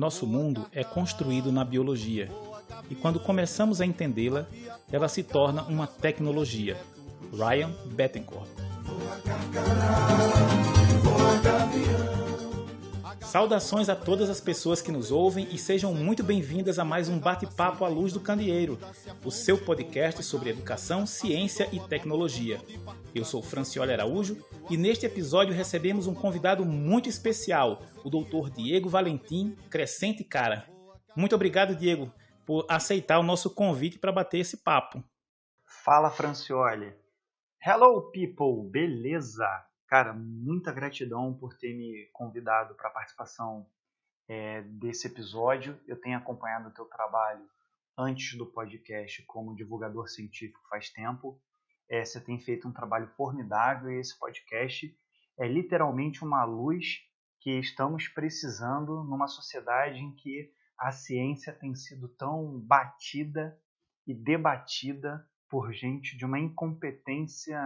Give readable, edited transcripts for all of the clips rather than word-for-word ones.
Nosso mundo é construído na biologia, e quando começamos a entendê-la, ela se torna uma tecnologia. Ryan Bettencourt. Saudações a todas as pessoas que nos ouvem e sejam muito bem-vindas a mais um Bate-Papo à Luz do Candeeiro, o seu podcast sobre educação, ciência e tecnologia. Eu sou Francioli Araújo e neste episódio recebemos um convidado muito especial, o Dr. Diego Valentim Crescente Cara. Muito obrigado, Diego, por aceitar o nosso convite para bater esse papo. Fala, Francioli. Hello, people! Beleza? Cara, muita gratidão por ter me convidado para a participação desse episódio. Eu tenho acompanhado o teu trabalho antes do podcast como divulgador científico faz tempo. Você tem feito um trabalho formidável e esse podcast é literalmente uma luz que estamos precisando numa sociedade em que a ciência tem sido tão batida e debatida por gente de uma incompetência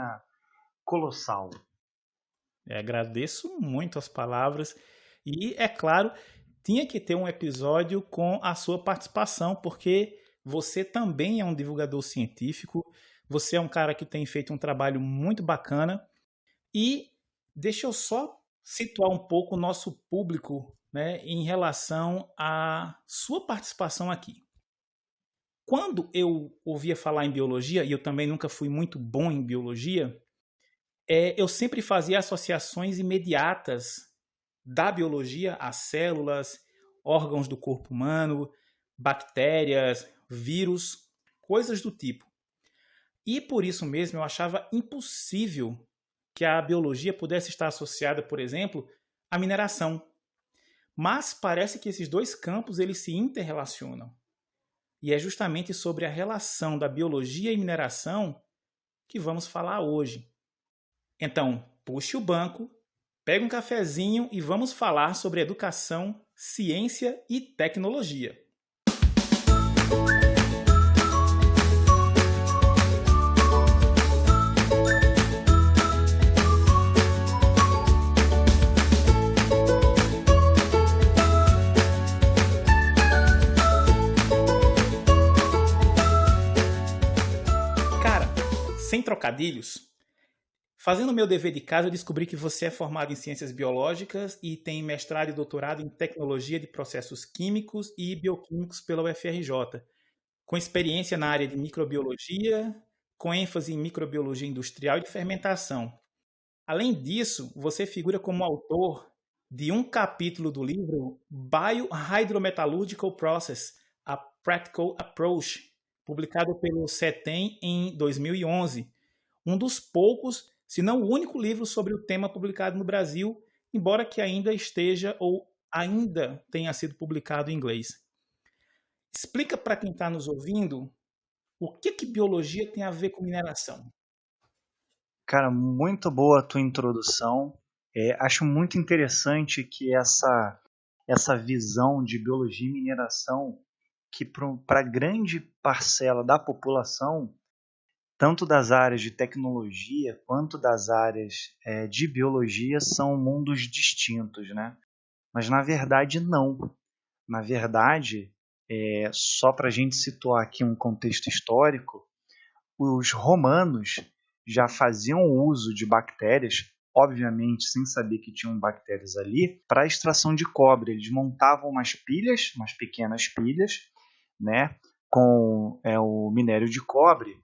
colossal. Agradeço muito as palavras e, é claro, tinha que ter um episódio com a sua participação, porque você também é um divulgador científico, você é um cara que tem feito um trabalho muito bacana e deixa eu só situar um pouco o nosso público, né, em relação à sua participação aqui. Quando eu ouvia falar em biologia, e eu também nunca fui muito bom em biologia, eu sempre fazia associações imediatas da biologia a células, órgãos do corpo humano, bactérias, vírus, coisas do tipo. E por isso mesmo eu achava impossível que a biologia pudesse estar associada, por exemplo, à mineração. Mas parece que esses dois campos eles se interrelacionam. E é justamente sobre a relação da biologia e mineração que vamos falar hoje. Então, puxe o banco, pega um cafezinho e vamos falar sobre educação, ciência e tecnologia. Cara, sem trocadilhos, fazendo meu dever de casa, eu descobri que você é formado em Ciências Biológicas e tem mestrado e doutorado em Tecnologia de Processos Químicos e Bioquímicos pela UFRJ, com experiência na área de microbiologia, com ênfase em microbiologia industrial e de fermentação. Além disso, você figura como autor de um capítulo do livro Biohydrometallurgical Process, a Practical Approach, publicado pelo CETEM em 2011, um dos poucos, se não o único livro sobre o tema publicado no Brasil, embora que ainda esteja ou ainda tenha sido publicado em inglês. Explica para quem está nos ouvindo o que biologia tem a ver com mineração. Cara, muito boa a tua introdução. Acho muito interessante que essa visão de biologia e mineração, que para grande parcela da população, tanto das áreas de tecnologia quanto das áreas de biologia, são mundos distintos, né? Mas na verdade não. Na verdade, só para a gente situar aqui um contexto histórico, os romanos já faziam uso de bactérias, obviamente sem saber que tinham bactérias ali, para a extração de cobre. Eles montavam umas pequenas pilhas, né, com o minério de cobre.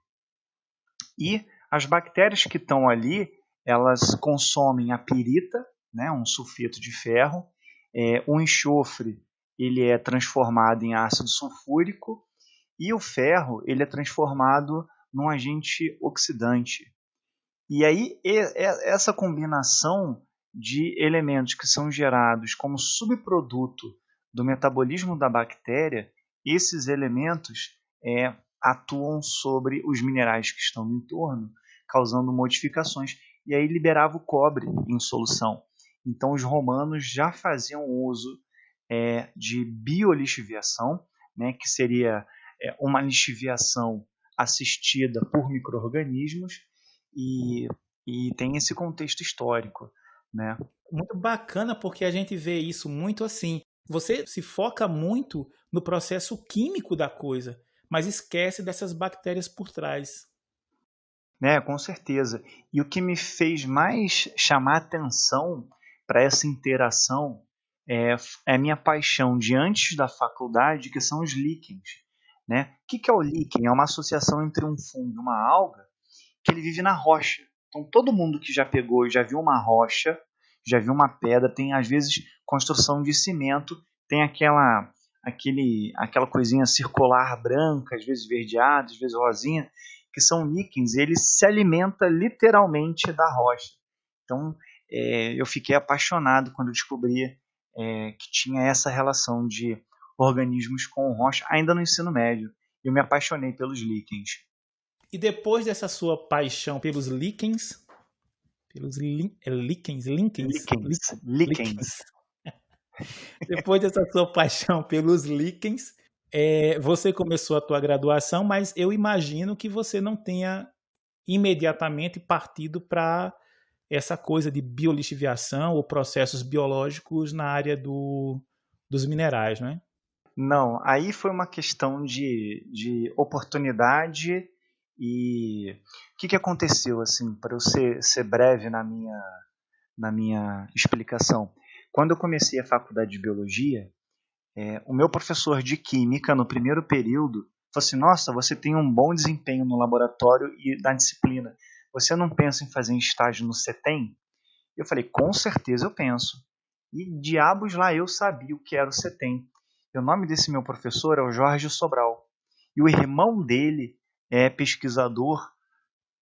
E as bactérias que estão ali, elas consomem a pirita, né, um sulfeto de ferro, o enxofre ele é transformado em ácido sulfúrico e o ferro ele é transformado num agente oxidante. E aí essa combinação de elementos que são gerados como subproduto do metabolismo da bactéria, esses elementos atuam sobre os minerais que estão no entorno, causando modificações, e aí liberava o cobre em solução. Então os romanos já faziam uso de biolixiviação, né, que seria uma lixiviação assistida por micro-organismos, e tem esse contexto histórico, né? Muito bacana, porque a gente vê isso muito assim. você se foca muito no processo químico da coisa, mas esquece dessas bactérias por trás. Né, com certeza. E o que me fez mais chamar atenção para essa interação é a minha paixão de antes da faculdade, que são os líquens. Né? O que é o líquen? É uma associação entre um fungo e uma alga que ele vive na rocha. Então, todo mundo que já pegou e já viu uma rocha, já viu uma pedra, tem às vezes construção de cimento, tem aquela coisinha circular branca, às vezes verdeada, às vezes rosinha, que são líquens, ele se alimenta literalmente da rocha. Então, eu fiquei apaixonado quando descobri que tinha essa relação de organismos com rocha, ainda no ensino médio. Eu me apaixonei pelos líquens. E depois dessa sua paixão pelos líquens, líquens. Depois dessa sua paixão pelos líquens, você começou a tua graduação, mas eu imagino que você não tenha imediatamente partido para essa coisa de biolixiviação ou processos biológicos na área dos minerais, né? Não, aí foi uma questão de oportunidade e o que aconteceu, assim, para eu ser breve na minha explicação. Quando eu comecei a faculdade de biologia, o meu professor de química no primeiro período falou assim: nossa, você tem um bom desempenho no laboratório e na disciplina. Você não pensa em fazer estágio no CETEM? Eu falei: com certeza eu penso. E diabos lá eu sabia o que era o CETEM. E o nome desse meu professor é o Jorge Sobral. E o irmão dele é pesquisador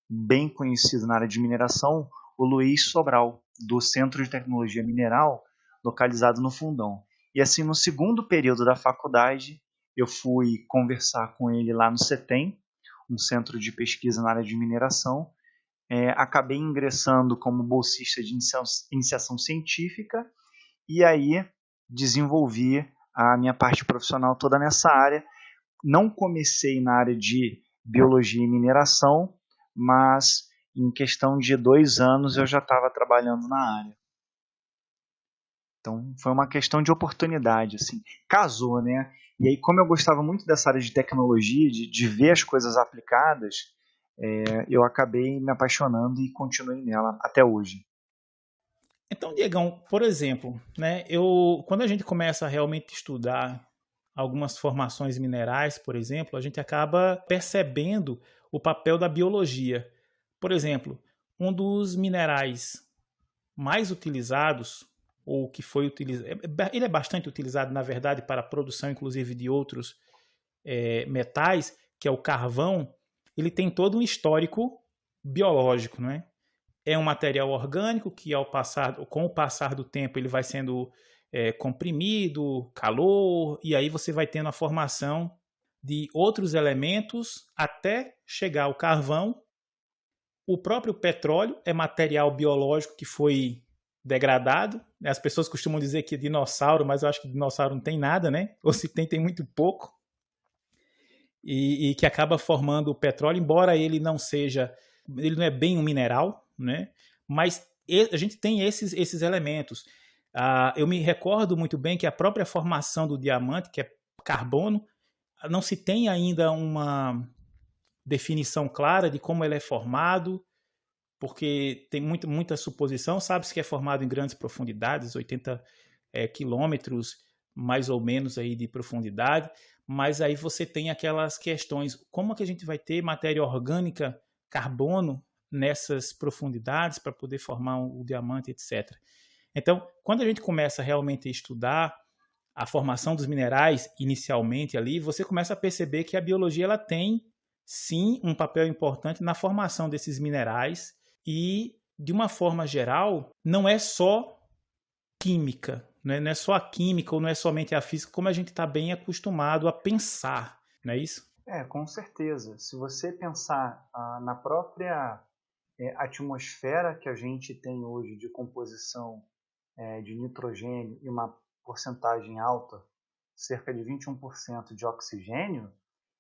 bem conhecido na área de mineração, o Luiz Sobral, do Centro de Tecnologia Mineral, localizado no Fundão. E assim, no segundo período da faculdade, eu fui conversar com ele lá no CETEM, um centro de pesquisa na área de mineração. Acabei ingressando como bolsista de iniciação científica e aí desenvolvi a minha parte profissional toda nessa área. Não comecei na área de biologia e mineração, mas em questão de 2 anos eu já estava trabalhando na área. Então foi uma questão de oportunidade, assim, casou, né? E aí, como eu gostava muito dessa área de tecnologia, de ver as coisas aplicadas, eu acabei me apaixonando e continuei nela até hoje. Então, Diegão, por exemplo, né, quando a gente começa a realmente estudar algumas formações minerais, por exemplo, a gente acaba percebendo o papel da biologia. Por exemplo, um dos minerais mais utilizados, ou que foi utilizado, ele é bastante utilizado, na verdade, para a produção, inclusive, de outros metais, que é o carvão. Ele tem todo um histórico biológico, não é? É um material orgânico que, com o passar do tempo, ele vai sendo comprimido, calor, e aí você vai tendo a formação de outros elementos até chegar ao carvão. O próprio petróleo é material biológico que foi degradado. As pessoas costumam dizer que é dinossauro, mas eu acho que dinossauro não tem nada, né? Ou se tem, tem muito pouco. E que acaba formando o petróleo, embora ele não é bem um mineral, né? Mas a gente tem esses elementos. Eu me recordo muito bem que a própria formação do diamante, que é carbono, não se tem ainda uma definição clara de como ele é formado, porque tem muita suposição. Sabe-se que é formado em grandes profundidades, 80 quilômetros mais ou menos aí de profundidade, mas aí você tem aquelas questões: como é que a gente vai ter matéria orgânica, carbono, nessas profundidades para poder formar o diamante, etc. Então, quando a gente começa realmente a estudar a formação dos minerais inicialmente ali, você começa a perceber que a biologia ela tem sim um papel importante na formação desses minerais e, de uma forma geral, não é só química, né? Não é só a química ou não é somente a física, como a gente está bem acostumado a pensar, não é isso? Com certeza. Se você pensar na própria atmosfera que a gente tem hoje de composição de nitrogênio e uma porcentagem alta, cerca de 21% de oxigênio,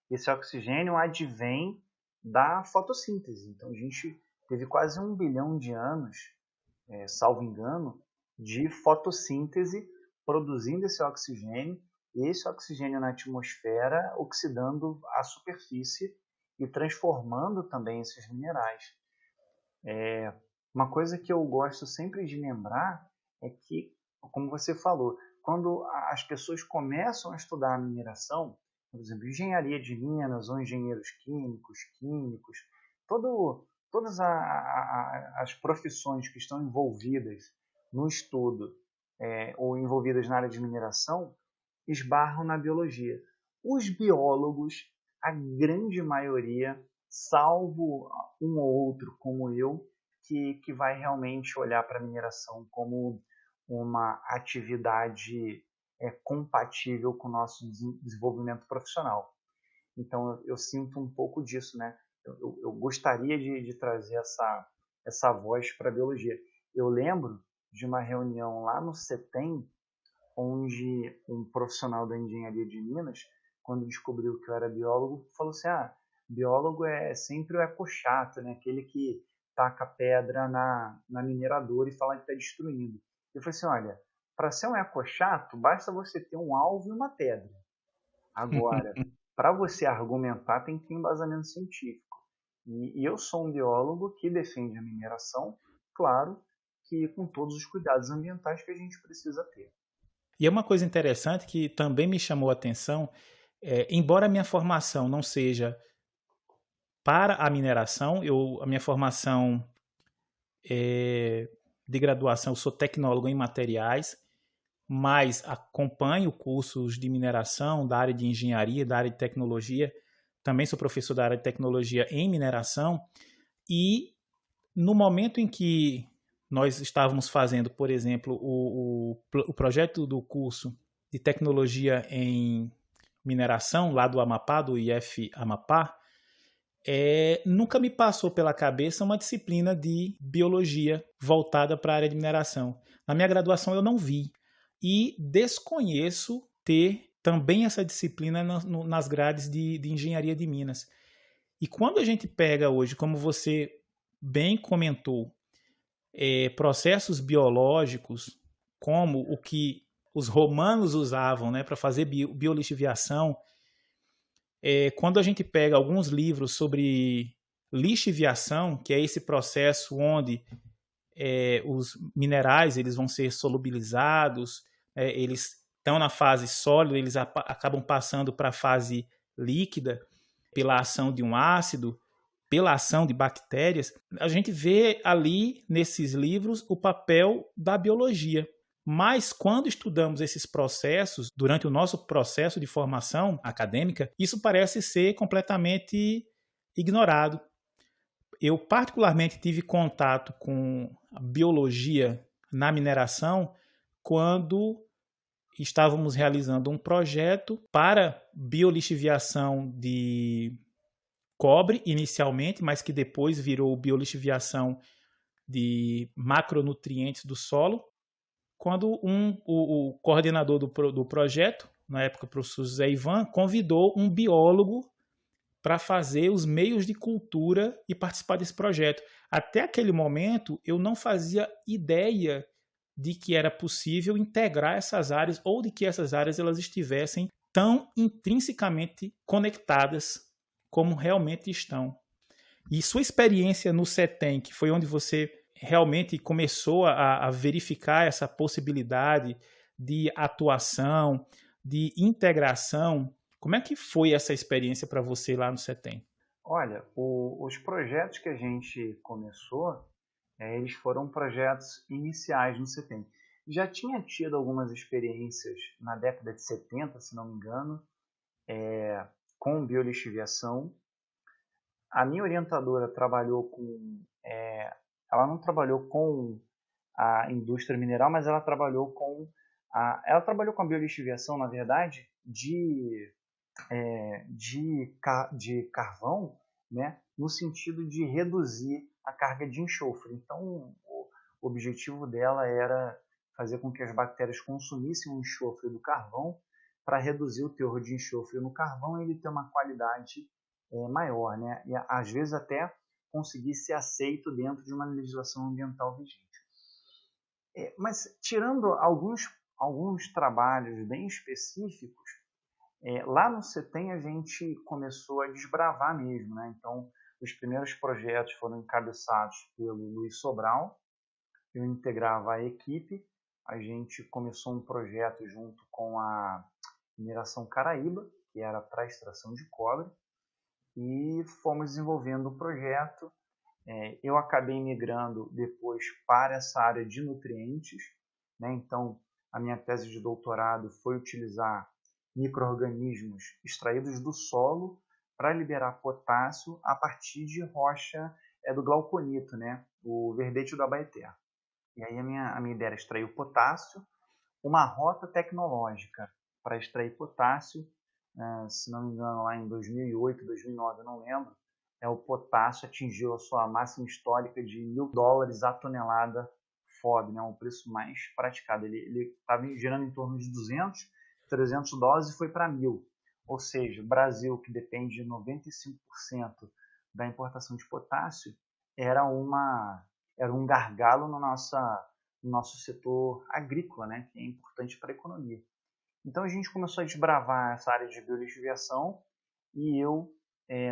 esse oxigênio advém da fotossíntese. Então a gente teve quase 1 bilhão de anos, salvo engano, de fotossíntese produzindo esse oxigênio, e esse oxigênio na atmosfera oxidando a superfície e transformando também esses minerais. Uma coisa que eu gosto sempre de lembrar é que, como você falou, quando as pessoas começam a estudar a mineração, por exemplo, engenharia de minas ou engenheiros químicos, todas as profissões que estão envolvidas no estudo ou envolvidas na área de mineração, esbarram na biologia. Os biólogos, a grande maioria, salvo um ou outro como eu, que vai realmente olhar para a mineração como uma atividade compatível com o nosso desenvolvimento profissional. Então, eu sinto um pouco disso, né? Eu gostaria de trazer essa voz para a biologia. Eu lembro de uma reunião lá no CETEM, onde um profissional da engenharia de Minas, quando descobriu que eu era biólogo, falou assim, biólogo é sempre o ecochato, né? Aquele que taca pedra na mineradora e fala que está destruindo. Eu falei assim, olha, para ser um ecochato, basta você ter um alvo e uma pedra. Agora, para você argumentar, tem que ter embasamento científico. E eu sou um biólogo que defende a mineração, claro, que com todos os cuidados ambientais que a gente precisa ter. E é uma coisa interessante que também me chamou a atenção, embora a minha formação não seja para a mineração, a minha formação de graduação, eu sou tecnólogo em materiais, mas acompanho cursos de mineração, da área de engenharia, da área de tecnologia, também sou professor da área de tecnologia em mineração, e no momento em que nós estávamos fazendo, por exemplo, o projeto do curso de tecnologia em mineração, lá do Amapá, do IF Amapá, nunca me passou pela cabeça uma disciplina de biologia voltada para a área de mineração. Na minha graduação eu não vi. E desconheço ter também essa disciplina nas grades de engenharia de minas. E quando a gente pega hoje, como você bem comentou, processos biológicos, como o que os romanos usavam, né, para fazer biolixiviação, quando a gente pega alguns livros sobre lixiviação, que é esse processo onde os minerais eles vão ser solubilizados, eles estão na fase sólida, eles acabam passando para a fase líquida pela ação de um ácido, pela ação de bactérias. A gente vê ali nesses livros o papel da biologia. Mas quando estudamos esses processos, durante o nosso processo de formação acadêmica, isso parece ser completamente ignorado. Eu particularmente tive contato com a biologia na mineração quando estávamos realizando um projeto para biolixiviação de cobre inicialmente, mas que depois virou biolixiviação de macronutrientes do solo, quando o coordenador do projeto, na época o professor José Ivan, convidou um biólogo para fazer os meios de cultura e participar desse projeto. Até aquele momento, eu não fazia ideia de que era possível integrar essas áreas ou de que essas áreas elas estivessem tão intrinsecamente conectadas como realmente estão. E sua experiência no CETEM, que foi onde você realmente começou a verificar essa possibilidade de atuação, de integração, como é que foi essa experiência para você lá no CETEM? Olha, os projetos que a gente começou, eles foram projetos iniciais no CETEM. Já tinha tido algumas experiências na década de 70, se não me engano, com biolixiviação. A minha orientadora trabalhou ela não trabalhou com a indústria mineral, mas ela trabalhou com a biolixiviação, na verdade, de carvão, né, no sentido de reduzir a carga de enxofre. Então, o objetivo dela era fazer com que as bactérias consumissem o enxofre do carvão para reduzir o teor de enxofre no carvão e ele ter uma qualidade maior, né? E às vezes até conseguir ser aceito dentro de uma legislação ambiental vigente. Mas tirando alguns trabalhos bem específicos, lá no CETEM a gente começou a desbravar mesmo, né? Então, os primeiros projetos foram encabeçados pelo Luiz Sobral, eu integrava a equipe, a gente começou um projeto junto com a Mineração Caraíba, que era para extração de cobre, e fomos desenvolvendo o projeto. Eu acabei migrando depois para essa área de nutrientes, né? Então, a minha tese de doutorado foi utilizar micro-organismos extraídos do solo para liberar potássio a partir de rocha do glauconito, né? O verbete do Abaeté. E aí a minha ideia era extrair o potássio, uma rota tecnológica para extrair potássio, se não me engano, lá em 2008, 2009, eu não lembro, o potássio atingiu a sua máxima histórica de $1.000 a tonelada FOB, né, o preço mais praticado. Ele estava girando em torno de 200, $300 e foi para 1.000. Ou seja, o Brasil, que depende de 95% da importação de potássio, era um gargalo no nosso setor agrícola, né, que é importante para a economia. Então a gente começou a desbravar essa área de biolixiviação e eu,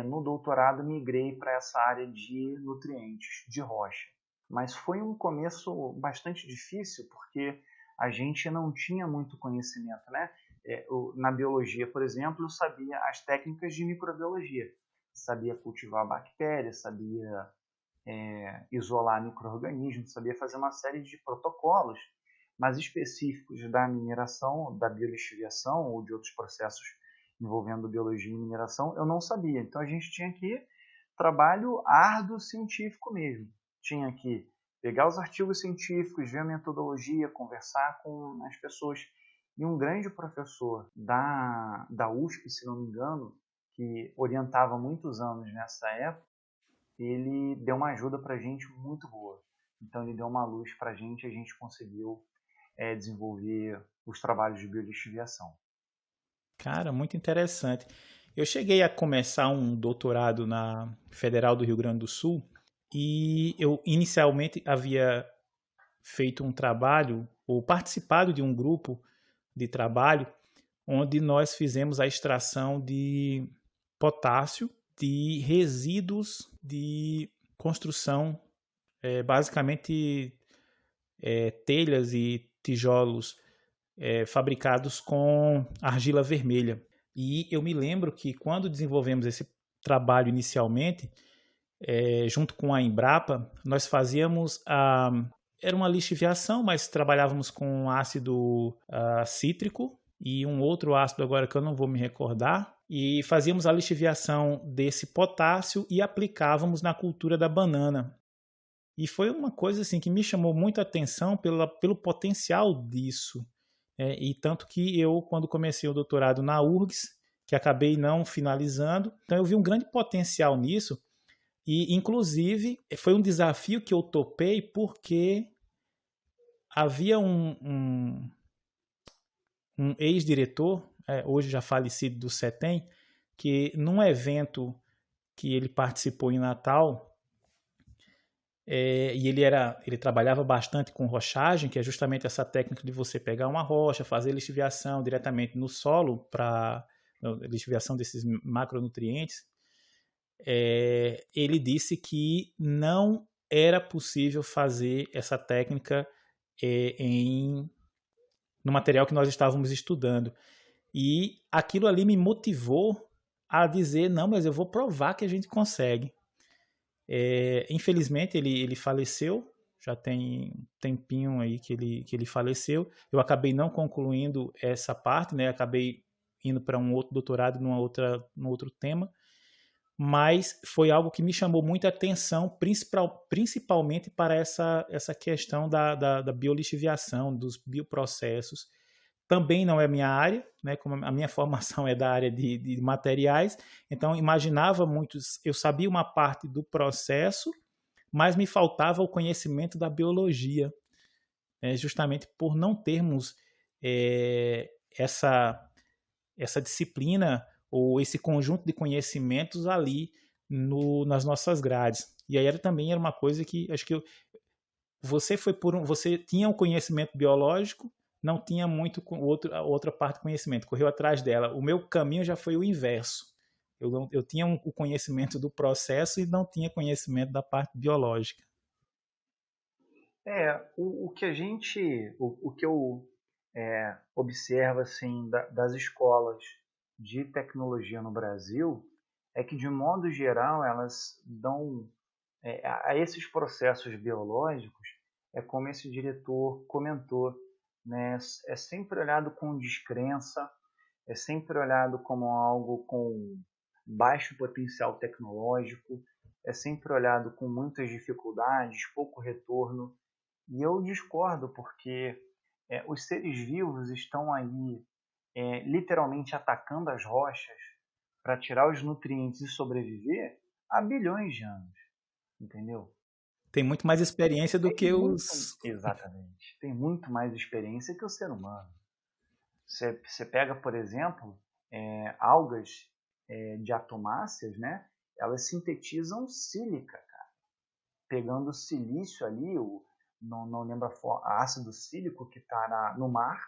no doutorado, migrei para essa área de nutrientes, de rocha. Mas foi um começo bastante difícil porque a gente não tinha muito conhecimento, né? Na biologia, por exemplo, eu sabia as técnicas de microbiologia. Sabia cultivar bactérias, sabia isolar micro-organismos, sabia fazer uma série de protocolos, mas específicos da mineração, da biolixiviação ou de outros processos envolvendo biologia e mineração, eu não sabia. Então a gente tinha que trabalho árduo científico mesmo. Tinha que pegar os artigos científicos, ver a metodologia, conversar com as pessoas. E um grande professor da USP, se não me engano, que orientava há muitos anos nessa época, ele deu uma ajuda para a gente muito boa. Então ele deu uma luz para a gente conseguiu desenvolver os trabalhos de biolixiviação. Cara, muito interessante. Eu cheguei a começar um doutorado na Federal do Rio Grande do Sul e eu inicialmente havia feito um trabalho, ou participado de um grupo de trabalho, onde nós fizemos a extração de potássio de resíduos de construção, basicamente telhas e tijolos fabricados com argila vermelha. E eu me lembro que quando desenvolvemos esse trabalho inicialmente, junto com a Embrapa, nós fazíamos era uma lixiviação, mas trabalhávamos com ácido cítrico e um outro ácido agora que eu não vou me recordar, e fazíamos a lixiviação desse potássio e aplicávamos na cultura da banana. E foi uma coisa assim que me chamou muita atenção pelo potencial disso. E tanto que eu, quando comecei o doutorado na URGS, que acabei não finalizando, então eu vi um grande potencial nisso. E, inclusive, foi um desafio que eu topei porque havia um ex-diretor, hoje já falecido do CETEM, que num evento que ele participou em Natal, e ele trabalhava bastante com rochagem, que é justamente essa técnica de você pegar uma rocha, fazer lixiviação diretamente no solo, para lixiviação desses macronutrientes. Ele disse que não era possível fazer essa técnica no material que nós estávamos estudando. E aquilo ali me motivou a dizer, não, mas eu vou provar que a gente consegue. Infelizmente ele faleceu, já tem um tempinho aí que ele faleceu. Eu acabei não concluindo essa parte, né? Acabei indo para um outro doutorado num outro tema, mas foi algo que me chamou muita atenção, principalmente para essa questão da biolixiviação, dos bioprocessos. Também não é minha área, né? Como a minha formação é da área de materiais, então imaginava muitos, eu sabia uma parte do processo, mas me faltava o conhecimento da biologia, justamente por não termos essa disciplina ou esse conjunto de conhecimentos ali nas nossas grades. E aí também era uma coisa que acho que você tinha um conhecimento biológico, não tinha muito a outra parte do conhecimento, correu atrás dela. O meu caminho já foi o inverso. Eu tinha o conhecimento do processo e não tinha conhecimento da parte biológica. O que a gente, o que eu observo assim das escolas de tecnologia no Brasil é que de modo geral elas dão a esses processos biológicos, é como esse diretor comentou, né? É sempre olhado com descrença, é sempre olhado como algo com baixo potencial tecnológico, é sempre olhado com muitas dificuldades, pouco retorno. E eu discordo, porque os seres vivos estão aí literalmente atacando as rochas para tirar os nutrientes e sobreviver há bilhões de anos, entendeu? Tem muito mais experiência do que Exatamente. Tem muito mais experiência que o ser humano. Você pega, por exemplo, algas diatomáceas, né? Elas sintetizam sílica, cara. Pegando o silício ali, não lembro ácido sílico que está no mar,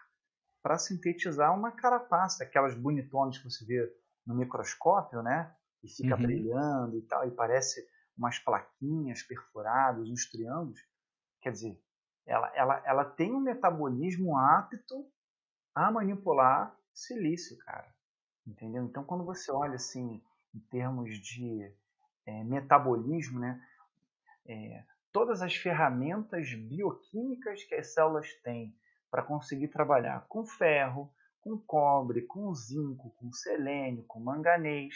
para sintetizar uma carapaça, aquelas bonitonas que você vê no microscópio, né? E fica brilhando e tal, e parece umas plaquinhas perfuradas, uns triângulos. Quer dizer, ela tem um metabolismo apto a manipular silício, cara. Entendeu? Então, quando você olha assim, em termos de metabolismo, né? Todas as ferramentas bioquímicas que as células têm para conseguir trabalhar com ferro, com cobre, com zinco, com selênio, com manganês.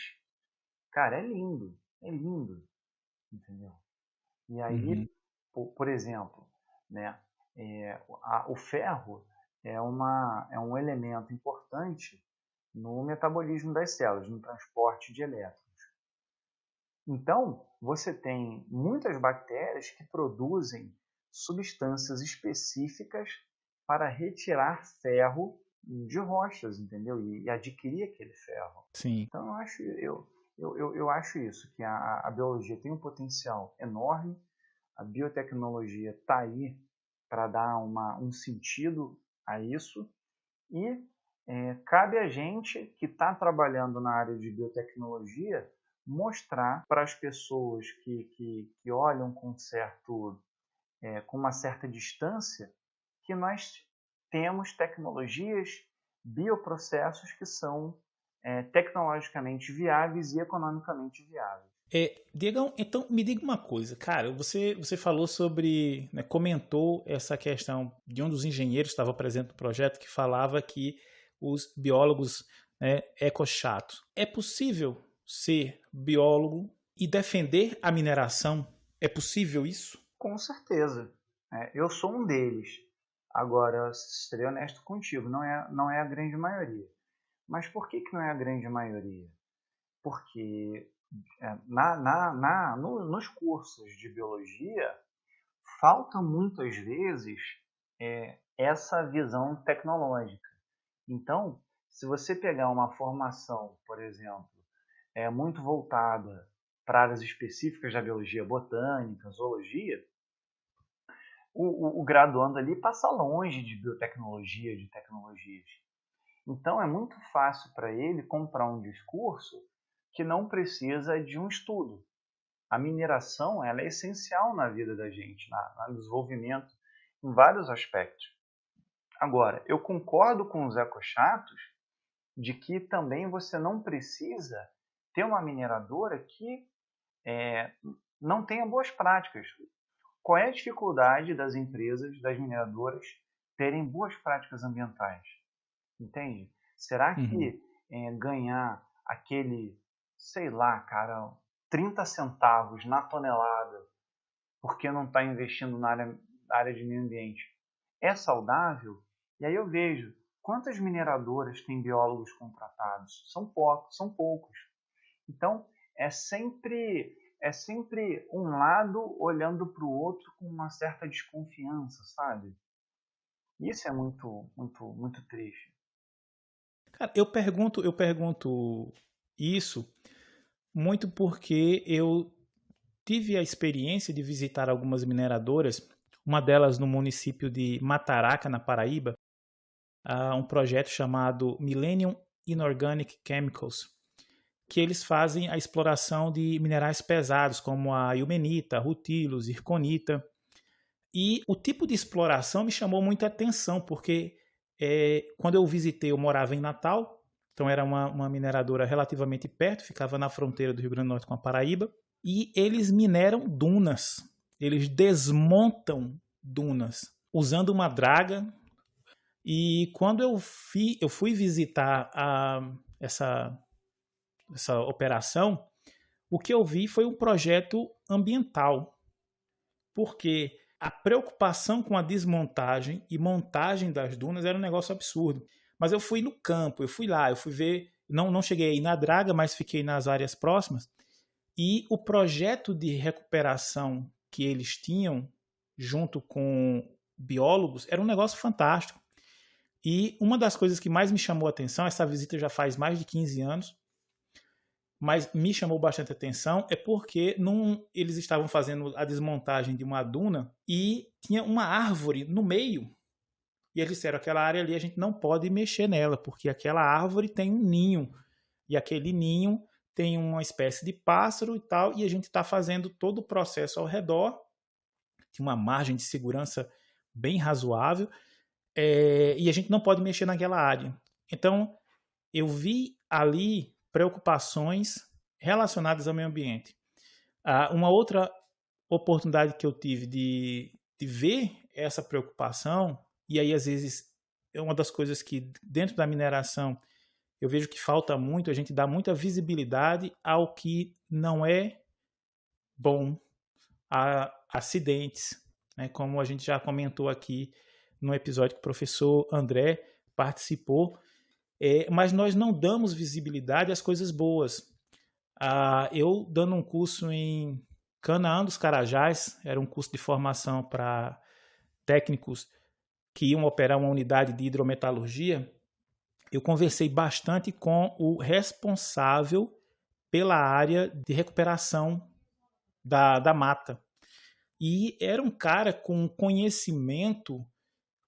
Cara, é lindo, entendeu? E aí, por exemplo, né, o ferro é um elemento importante no metabolismo das células, no transporte de elétrons. Então, você tem muitas bactérias que produzem substâncias específicas para retirar ferro de rochas, entendeu? E adquirir aquele ferro. Sim. Então, eu acho isso, que a biologia tem um potencial enorme, a biotecnologia está aí para dar um sentido a isso, e cabe a gente que está trabalhando na área de biotecnologia mostrar para as pessoas que olham com uma certa distância que nós temos tecnologias, bioprocessos que são tecnologicamente viáveis e economicamente viáveis. Diegão, então me diga uma coisa, cara, você falou sobre, né, comentou essa questão de um dos engenheiros que estava presente no projeto que falava que os biólogos, né, ecochatos. É possível ser biólogo e defender a mineração? É possível isso? Com certeza. Eu sou um deles. Agora, serei honesto contigo, não é a grande maioria. Mas por que não é a grande maioria? Porque nos cursos de biologia falta muitas vezes essa visão tecnológica. Então, se você pegar uma formação, por exemplo, muito voltada para áreas específicas da biologia, botânica, zoologia, o graduando ali passa longe de biotecnologia, de tecnologias. Então, é muito fácil para ele comprar um discurso que não precisa de um estudo. A mineração ela é essencial na vida da gente, no desenvolvimento, em vários aspectos. Agora, eu concordo com os ecochatos de que também você não precisa ter uma mineradora que não tenha boas práticas. Qual é a dificuldade das empresas, das mineradoras, terem boas práticas ambientais? Entende? Será que ganhar aquele, sei lá, cara, 30 centavos na tonelada porque não está investindo na área de meio ambiente é saudável? E aí eu vejo quantas mineradoras têm biólogos contratados? São poucos. Então, é sempre um lado olhando para o outro com uma certa desconfiança, sabe? Isso é muito, muito, muito triste. Cara, eu pergunto isso muito porque eu tive a experiência de visitar algumas mineradoras, uma delas no município de Mataraca, na Paraíba, um projeto chamado Millennium Inorganic Chemicals, que eles fazem a exploração de minerais pesados, como a ilmenita, rutilo, zirconita. E o tipo de exploração me chamou muita atenção, porque quando eu visitei, eu morava em Natal, então era uma mineradora relativamente perto, ficava na fronteira do Rio Grande do Norte com a Paraíba, e eles mineram dunas, eles desmontam dunas, usando uma draga. E quando eu fui visitar essa operação, o que eu vi foi um projeto ambiental, porque a preocupação com a desmontagem e montagem das dunas era um negócio absurdo. Mas eu fui no campo, eu fui lá, eu fui ver, não cheguei aí na draga, mas fiquei nas áreas próximas, e o projeto de recuperação que eles tinham, junto com biólogos, era um negócio fantástico. E uma das coisas que mais me chamou a atenção, essa visita já faz mais de 15 anos, mas me chamou bastante atenção, é porque eles estavam fazendo a desmontagem de uma duna e tinha uma árvore no meio. E eles disseram, aquela área ali a gente não pode mexer nela, porque aquela árvore tem um ninho. E aquele ninho tem uma espécie de pássaro e tal, e a gente está fazendo todo o processo ao redor, de uma margem de segurança bem razoável, e a gente não pode mexer naquela área. Então, eu vi ali preocupações relacionadas ao meio ambiente. Uma outra oportunidade que eu tive de ver essa preocupação, e aí às vezes é uma das coisas que dentro da mineração eu vejo que falta muito, a gente dá muita visibilidade ao que não é bom, a acidentes, né? Como a gente já comentou aqui no episódio que o professor André participou, mas nós não damos visibilidade às coisas boas. Eu dando um curso em Canaã dos Carajás, era um curso de formação para técnicos que iam operar uma unidade de hidrometalurgia, eu conversei bastante com o responsável pela área de recuperação da mata. E era um cara com conhecimento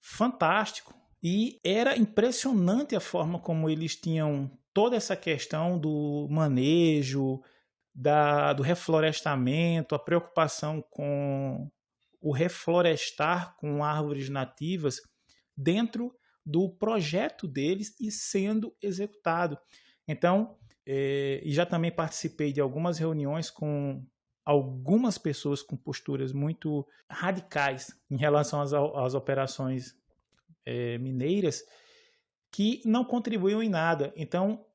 fantástico. E era impressionante a forma como eles tinham toda essa questão do manejo, do reflorestamento, a preocupação com o reflorestar com árvores nativas dentro do projeto deles e sendo executado. Então, e já também participei de algumas reuniões com algumas pessoas com posturas muito radicais em relação às operações mineiras, que não contribuíam em nada. Então,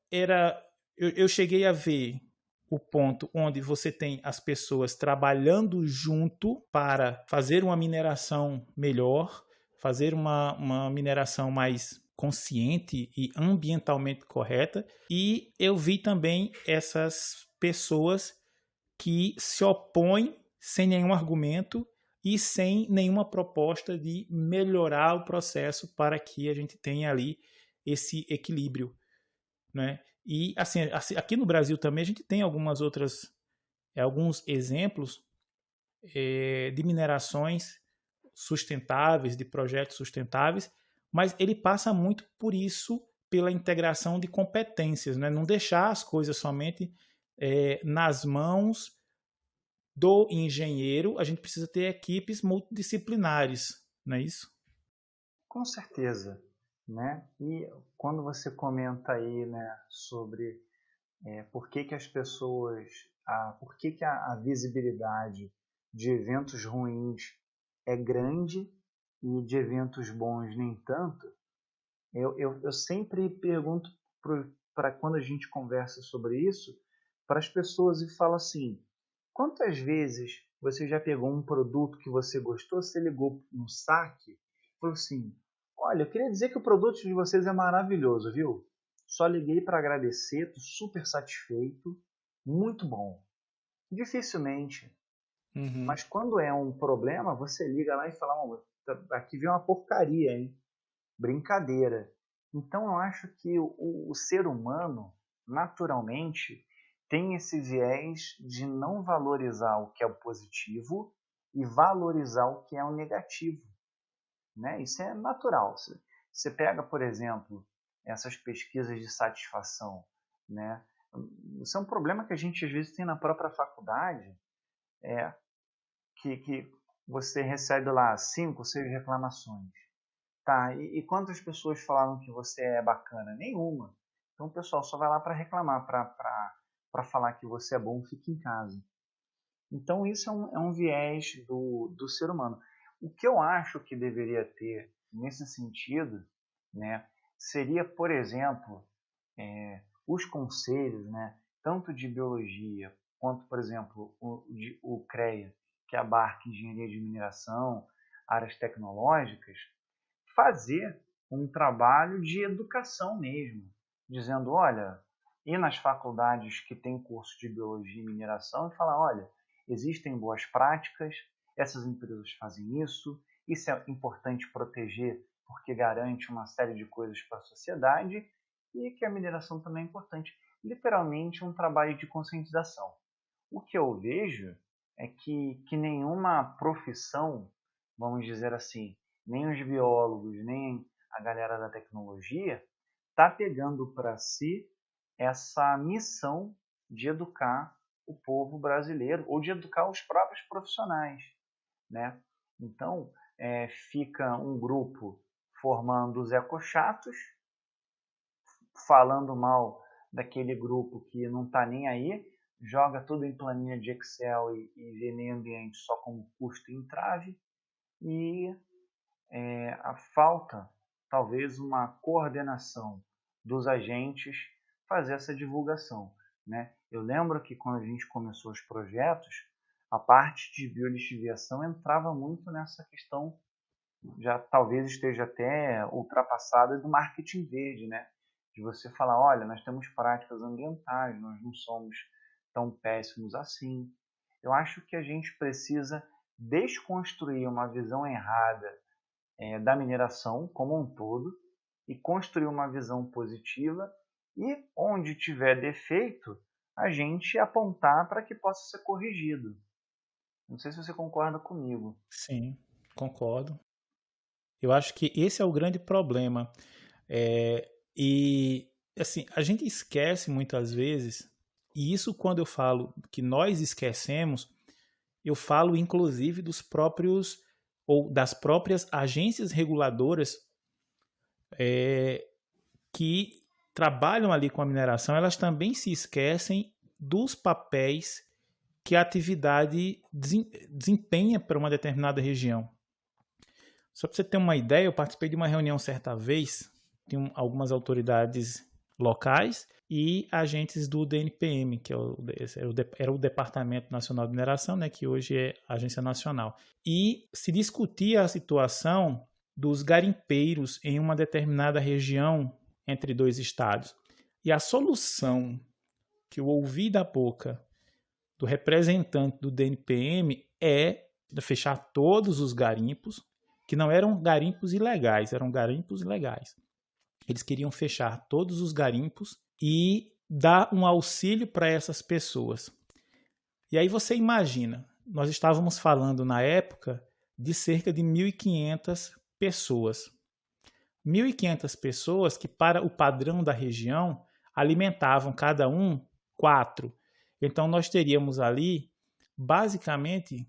eu cheguei a ver o ponto onde você tem as pessoas trabalhando junto para fazer uma mineração melhor, fazer uma mineração mais consciente e ambientalmente correta. E eu vi também essas pessoas que se opõem sem nenhum argumento e sem nenhuma proposta de melhorar o processo para que a gente tenha ali esse equilíbrio, né? E assim, aqui no Brasil também a gente tem alguns exemplos de minerações sustentáveis, de projetos sustentáveis, mas ele passa muito por isso, pela integração de competências, né? Não deixar as coisas somente nas mãos do engenheiro, a gente precisa ter equipes multidisciplinares, não é isso? Com certeza, né? E quando você comenta aí, né, sobre por que as pessoas, por que a visibilidade de eventos ruins é grande e de eventos bons nem tanto, eu sempre pergunto para quando a gente conversa sobre isso, para as pessoas e falo assim, quantas vezes você já pegou um produto que você gostou, você ligou no saque e falou assim, olha, eu queria dizer que o produto de vocês é maravilhoso, viu? Só liguei para agradecer, estou super satisfeito, muito bom. Dificilmente. Uhum. Mas quando é um problema, você liga lá e fala, aqui vem uma porcaria, hein? Brincadeira. Então eu acho que o ser humano, naturalmente, tem esse viés de não valorizar o que é o positivo e valorizar o que é o negativo, né? Isso é natural. Você pega, por exemplo, essas pesquisas de satisfação, né? Isso é um problema que a gente às vezes tem na própria faculdade, que você recebe lá 5, 6 reclamações. Tá, e quantas pessoas falaram que você é bacana? Nenhuma. Então o pessoal só vai lá para reclamar, para falar que você é bom, fica em casa. Então isso é um viés do ser humano. O que eu acho que deveria ter nesse sentido, né, seria, por exemplo, os conselhos, né, tanto de biologia quanto, por exemplo, o CREA, que abarca engenharia de mineração, áreas tecnológicas, fazer um trabalho de educação mesmo, dizendo, olha, ir nas faculdades que têm curso de biologia e mineração e falar, olha, existem boas práticas, essas empresas fazem isso é importante proteger porque garante uma série de coisas para a sociedade e que a mineração também é importante. Literalmente um trabalho de conscientização. O que eu vejo é que nenhuma profissão, vamos dizer assim, nem os biólogos, nem a galera da tecnologia está pegando para si essa missão de educar o povo brasileiro ou de educar os próprios profissionais, né? Então, fica um grupo formando os ecochatos, falando mal daquele grupo que não está nem aí, joga tudo em planilha de Excel e vê meio ambiente só como custo e entrave, e a falta, talvez, uma coordenação dos agentes fazer essa divulgação, né? Eu lembro que quando a gente começou os projetos, a parte de biolixiviação entrava muito nessa questão, já talvez esteja até ultrapassada, do marketing verde, né? De você falar, olha, nós temos práticas ambientais, nós não somos tão péssimos assim. Eu acho que a gente precisa desconstruir uma visão errada da mineração como um todo e construir uma visão positiva e, onde tiver defeito, a gente apontar para que possa ser corrigido. Não sei se você concorda comigo. Sim, concordo. Eu acho que esse é o grande problema. E, assim, a gente esquece muitas vezes, e isso quando eu falo que nós esquecemos, eu falo inclusive dos próprios ou das próprias agências reguladoras que trabalham ali com a mineração, elas também se esquecem dos papéis que a atividade desempenha para uma determinada região. Só para você ter uma ideia, eu participei de uma reunião certa vez, tinham algumas autoridades locais e agentes do DNPM, que era o Departamento Nacional de Mineração, né, que hoje é a Agência Nacional. E se discutia a situação dos garimpeiros em uma determinada região entre dois estados. E a solução que eu ouvi da boca do representante do DNPM é fechar todos os garimpos, que não eram garimpos ilegais, eram garimpos legais. Eles queriam fechar todos os garimpos e dar um auxílio para essas pessoas. E aí você imagina, nós estávamos falando na época de cerca de 1.500 pessoas. 1.500 pessoas que, para o padrão da região, alimentavam cada um 4. Então nós teríamos ali, basicamente,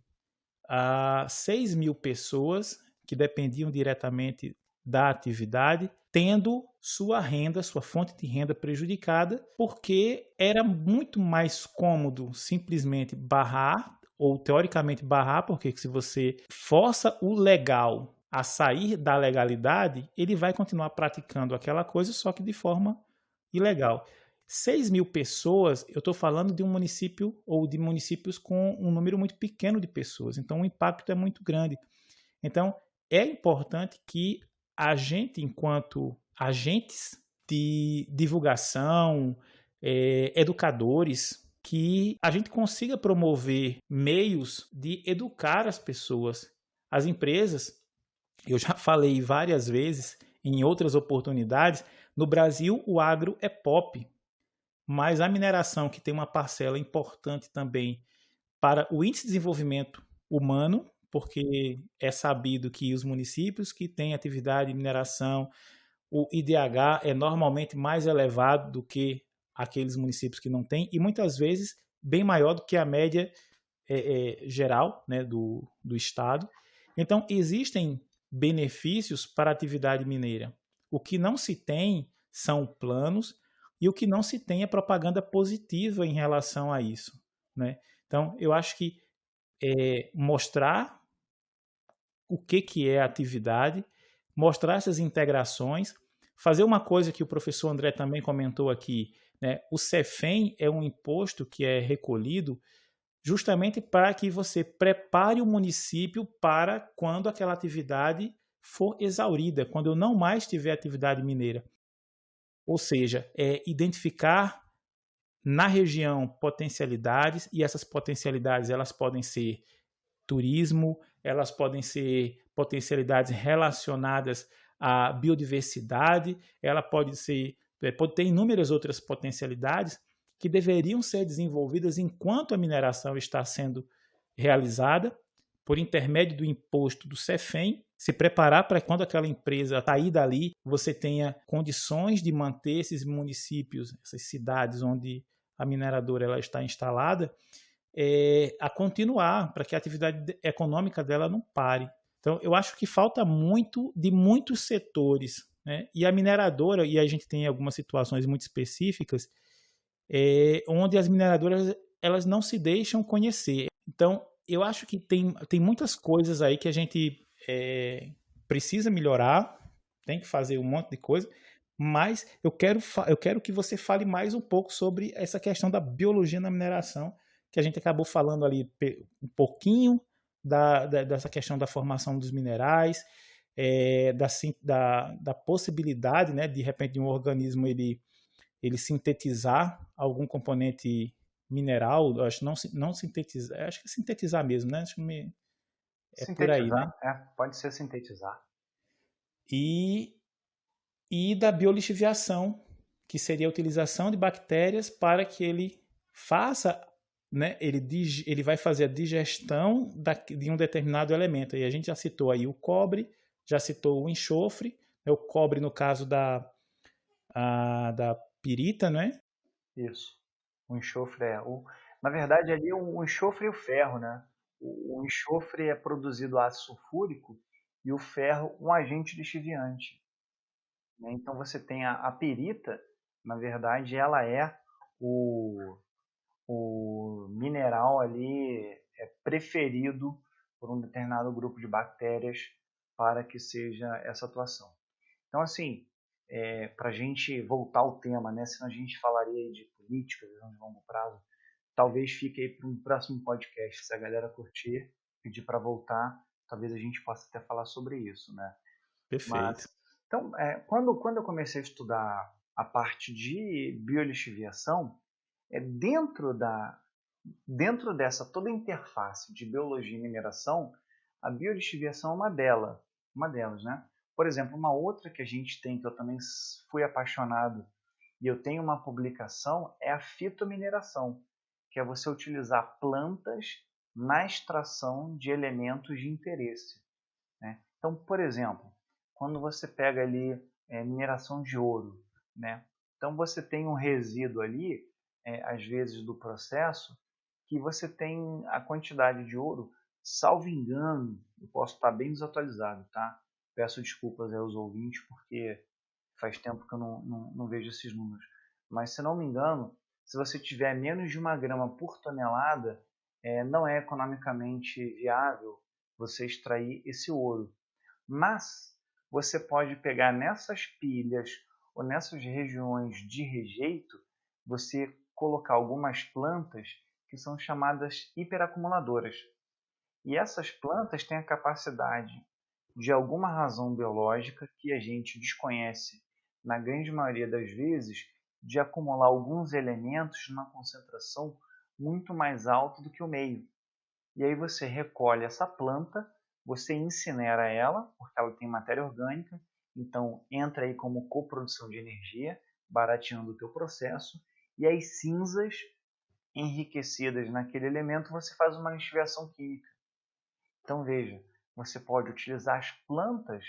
6.000 pessoas que dependiam diretamente da atividade, tendo sua renda, sua fonte de renda prejudicada, porque era muito mais cômodo simplesmente barrar, ou teoricamente barrar, porque se você força o legal a sair da legalidade, ele vai continuar praticando aquela coisa, só que de forma ilegal. 6.000 pessoas, eu estou falando de um município ou de municípios com um número muito pequeno de pessoas, então o impacto é muito grande. Então, é importante que a gente, enquanto agentes de divulgação, educadores, que a gente consiga promover meios de educar as pessoas. As empresas, eu já falei várias vezes, em outras oportunidades, no Brasil o agro é pop, mas a mineração, que tem uma parcela importante também para o índice de desenvolvimento humano, porque é sabido que os municípios que têm atividade de mineração, o IDH é normalmente mais elevado do que aqueles municípios que não têm, e muitas vezes bem maior do que a média geral, né, do estado. Então, existem benefícios para a atividade mineira. O que não se tem são planos e o que não se tem é propaganda positiva em relação a isso, né? Então, eu acho que mostrar o que é a atividade, mostrar essas integrações, fazer uma coisa que o professor André também comentou aqui, né? O CEFEM é um imposto que é recolhido justamente para que você prepare o município para quando aquela atividade for exaurida, quando eu não mais tiver atividade mineira. Ou seja, identificar na região potencialidades, e essas potencialidades elas podem ser turismo, elas podem ser potencialidades relacionadas à biodiversidade, ela pode ter inúmeras outras potencialidades que deveriam ser desenvolvidas enquanto a mineração está sendo realizada, por intermédio do imposto do CEFEM, se preparar para quando aquela empresa sair dali, você tenha condições de manter esses municípios, essas cidades onde a mineradora ela está instalada, a continuar, para que a atividade econômica dela não pare. Então, eu acho que falta muito de muitos setores, né? E a mineradora, e a gente tem algumas situações muito específicas, onde as mineradoras elas não se deixam conhecer. Então, eu acho que tem muitas coisas aí que a gente precisa melhorar, tem que fazer um monte de coisa, mas eu quero que você fale mais um pouco sobre essa questão da biologia na mineração, que a gente acabou falando ali um pouquinho dessa questão da formação dos minerais, da possibilidade, né, de repente, de um organismo ele sintetizar algum componente mineral, acho não sintetizar, acho que é sintetizar mesmo, né? Acho que por aí, né? Pode ser sintetizar. E da biolixiviação, que seria a utilização de bactérias para que ele faça, né? Ele vai fazer a digestão de um determinado elemento. E a gente já citou aí o cobre, já citou o enxofre, né? O cobre no caso da pirita, né? Isso. O enxofre na verdade, ali o enxofre e o ferro, né? O enxofre é produzido ácido sulfúrico e o ferro um agente lixiviante. Né? Então você tem a pirita, na verdade, ela é o mineral ali preferido por um determinado grupo de bactérias para que seja essa atuação. Então, assim, para a gente voltar ao tema, né? Senão a gente falaria de política, visão de longo prazo, talvez fique aí para um próximo podcast, se a galera curtir, pedir para voltar, talvez a gente possa até falar sobre isso, né? Perfeito. Então, quando eu comecei a estudar a parte de biolixiviação, dentro dessa toda interface de biologia e mineração, a biolixiviação é uma delas, né? Por exemplo, uma outra que a gente tem, que eu também fui apaixonado, e eu tenho uma publicação, é a fitomineração, que é você utilizar plantas na extração de elementos de interesse. Né? Então, por exemplo, quando você pega ali mineração de ouro, né? Então você tem um resíduo ali, às vezes do processo, que você tem a quantidade de ouro, salvo engano, eu posso estar bem desatualizado, tá? Peço desculpas aos ouvintes, porque faz tempo que eu não vejo esses números. Mas, se não me engano, se você tiver menos de 1 grama por tonelada, não é economicamente viável você extrair esse ouro. Mas você pode pegar nessas pilhas ou nessas regiões de rejeito, você colocar algumas plantas que são chamadas hiperacumuladoras. E essas plantas têm a capacidade, de alguma razão biológica que a gente desconhece na grande maioria das vezes, de acumular alguns elementos numa concentração muito mais alta do que o meio. E aí você recolhe essa planta, você incinera ela, porque ela tem matéria orgânica, então entra aí como coprodução de energia, barateando o teu processo, e as cinzas enriquecidas naquele elemento você faz uma lixiviação química. Então veja, você pode utilizar as plantas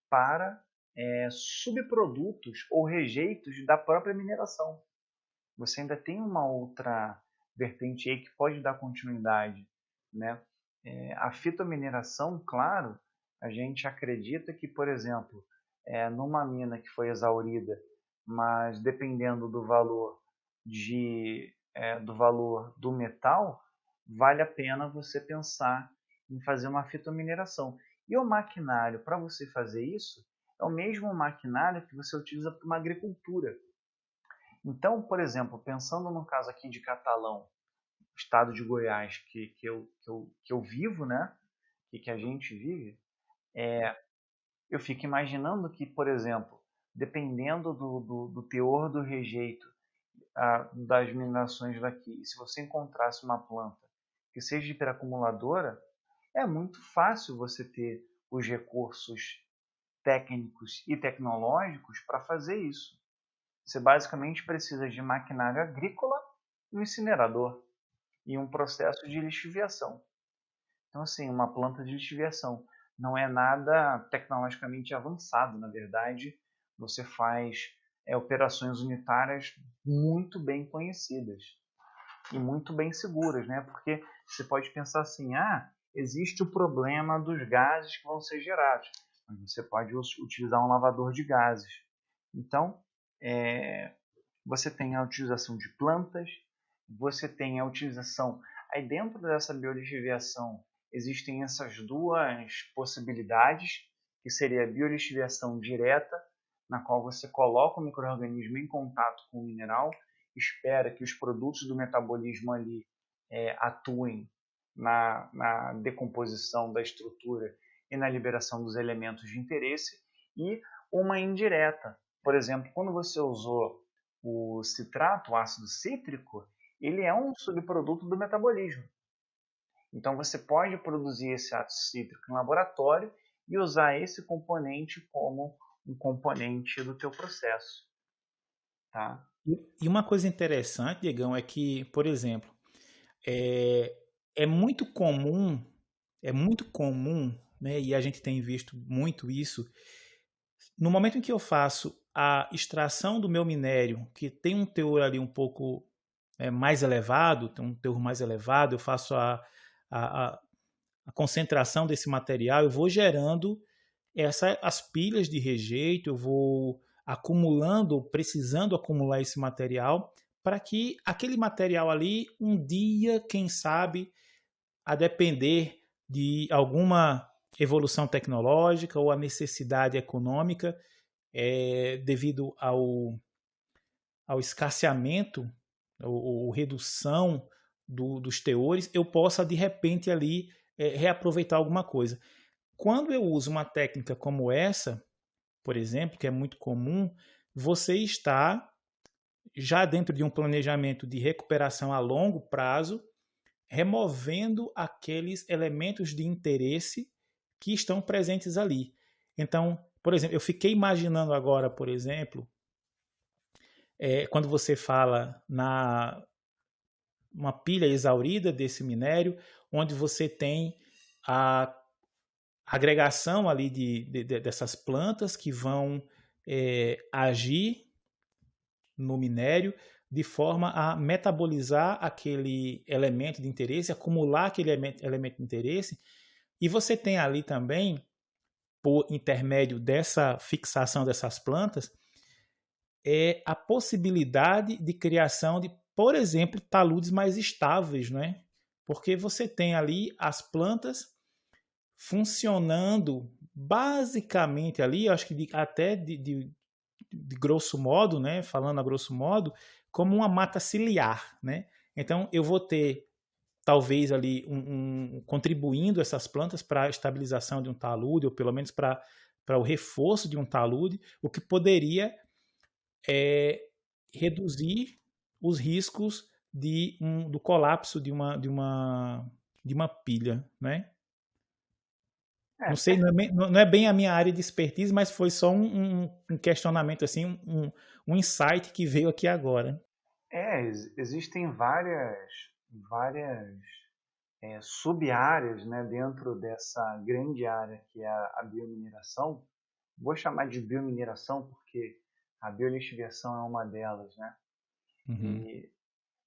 para subprodutos ou rejeitos da própria mineração. Você ainda tem uma outra vertente aí que pode dar continuidade, né? A fitomineração, claro, a gente acredita que, por exemplo, numa mina que foi exaurida, mas dependendo do valor do metal, vale a pena você pensar em fazer uma fitomineração. E o maquinário para você fazer isso é o mesmo maquinário que você utiliza para uma agricultura. Então, por exemplo, pensando no caso aqui de Catalão, estado de Goiás, que eu vivo, né? Que a gente vive, eu fico imaginando que, por exemplo, dependendo do teor do rejeito das minerações daqui, se você encontrasse uma planta que seja hiperacumuladora, é muito fácil você ter os recursos técnicos e tecnológicos para fazer isso. Você basicamente precisa de maquinário agrícola, um incinerador e um processo de lixiviação. Então, assim, uma planta de lixiviação não é nada tecnologicamente avançado, na verdade, você faz operações unitárias muito bem conhecidas e muito bem seguras, né? Porque você pode pensar assim, existe o problema dos gases que vão ser gerados, mas você pode utilizar um lavador de gases. Então, você tem a utilização de plantas, você tem a utilização... Aí dentro dessa biolixiviação existem essas duas possibilidades, que seria a biolixiviação direta, na qual você coloca o micro-organismo em contato com o mineral, espera que os produtos do metabolismo ali atuem na decomposição da estrutura e na liberação dos elementos de interesse, e uma indireta. Por exemplo, quando você usou o citrato, o ácido cítrico, ele é um subproduto do metabolismo. Então você pode produzir esse ácido cítrico em laboratório e usar esse componente como um componente do teu processo. Tá? E uma coisa interessante, Diegão, é que, por exemplo, é muito comum, né, e a gente tem visto muito isso, no momento em que eu faço a extração do meu minério, que tem um teor ali um pouco mais elevado, tem um teor mais elevado, eu faço a concentração desse material, eu vou gerando as pilhas de rejeito, eu vou acumulando, precisando acumular esse material, para que aquele material ali, um dia, quem sabe, a depender de alguma evolução tecnológica ou a necessidade econômica, devido ao escasseamento ou redução dos teores, eu possa de repente ali reaproveitar alguma coisa. Quando eu uso uma técnica como essa, por exemplo, que é muito comum, você está já dentro de um planejamento de recuperação a longo prazo, removendo aqueles elementos de interesse que estão presentes ali. Então, por exemplo, eu fiquei imaginando agora, por exemplo, quando você fala uma pilha exaurida desse minério, onde você tem a agregação ali dessas plantas que vão agir no minério de forma a metabolizar aquele elemento de interesse, acumular aquele elemento de interesse, e você tem ali também, por intermédio dessa fixação dessas plantas, a possibilidade de criação de, por exemplo, taludes mais estáveis, né? Porque você tem ali as plantas funcionando basicamente ali, acho que até de grosso modo, né, falando a grosso modo, como uma mata ciliar, né? Então eu vou ter talvez ali contribuindo essas plantas para a estabilização de um talude, ou pelo menos para o reforço de um talude, o que poderia reduzir os riscos do colapso de uma pilha, né? Não sei, não é bem a minha área de expertise, mas foi só um questionamento, assim, um insight que veio aqui agora. Existem várias sub-áreas, né, dentro dessa grande área que é a biomineração. Vou chamar de biomineração porque a biolixiviação é uma delas, né? Uhum.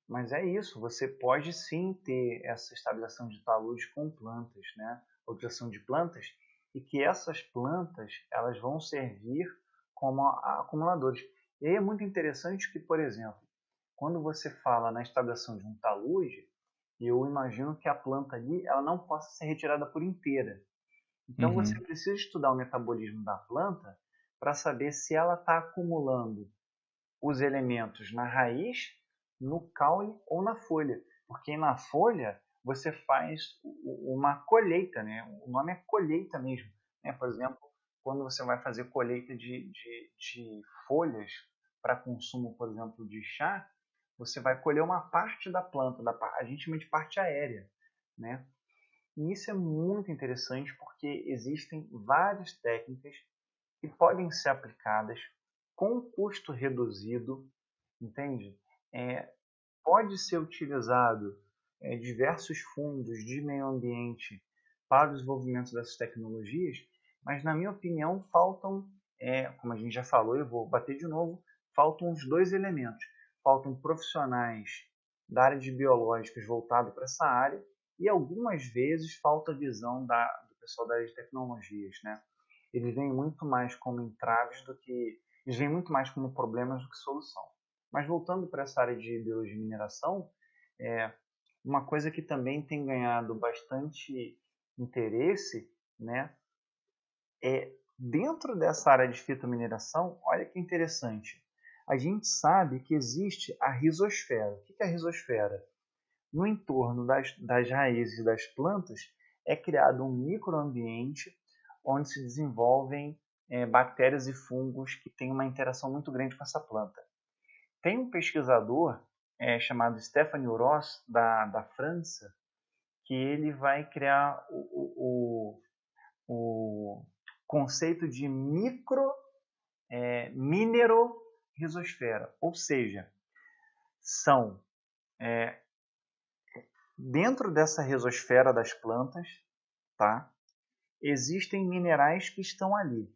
Mas é isso, você pode sim ter essa estabilização de taludes com plantas, né? Utilização de plantas, e que essas plantas elas vão servir como acumuladores. E aí é muito interessante que, por exemplo, quando você fala na estabilização de um talude, eu imagino que a planta ali ela não possa ser retirada por inteira. Então você Uhum. precisa estudar o metabolismo da planta para saber se ela está acumulando os elementos na raiz, no caule ou na folha. Porque na folha você faz uma colheita, né? O nome é colheita mesmo. Né? Por exemplo, quando você vai fazer colheita de folhas para consumo, por exemplo, de chá, você vai colher uma parte da planta, a gente chama de parte aérea. Né? E isso é muito interessante porque existem várias técnicas que podem ser aplicadas com custo reduzido, entende? É, pode ser utilizado diversos fundos de meio ambiente para o desenvolvimento dessas tecnologias, mas na minha opinião faltam, como a gente já falou, eu vou bater de novo, faltam os dois elementos. Faltam profissionais da área de biológicas voltados para essa área e algumas vezes falta visão do pessoal da área de tecnologias, né? Eles veem muito mais como entraves do que... Eles veem muito mais como problemas do que solução. Mas voltando para essa área de biologia e mineração, uma coisa que também tem ganhado bastante interesse, né, é dentro dessa área de fitomineração, olha que interessante. A gente sabe que existe a rizosfera. O que é a rizosfera? No entorno das raízes das plantas é criado um microambiente onde se desenvolvem bactérias e fungos que têm uma interação muito grande com essa planta. Tem um pesquisador chamado Stéphane Ross, da França, que ele vai criar o conceito de minerorrizosfera, ou seja, são dentro dessa rizosfera das plantas, tá? Existem minerais que estão ali.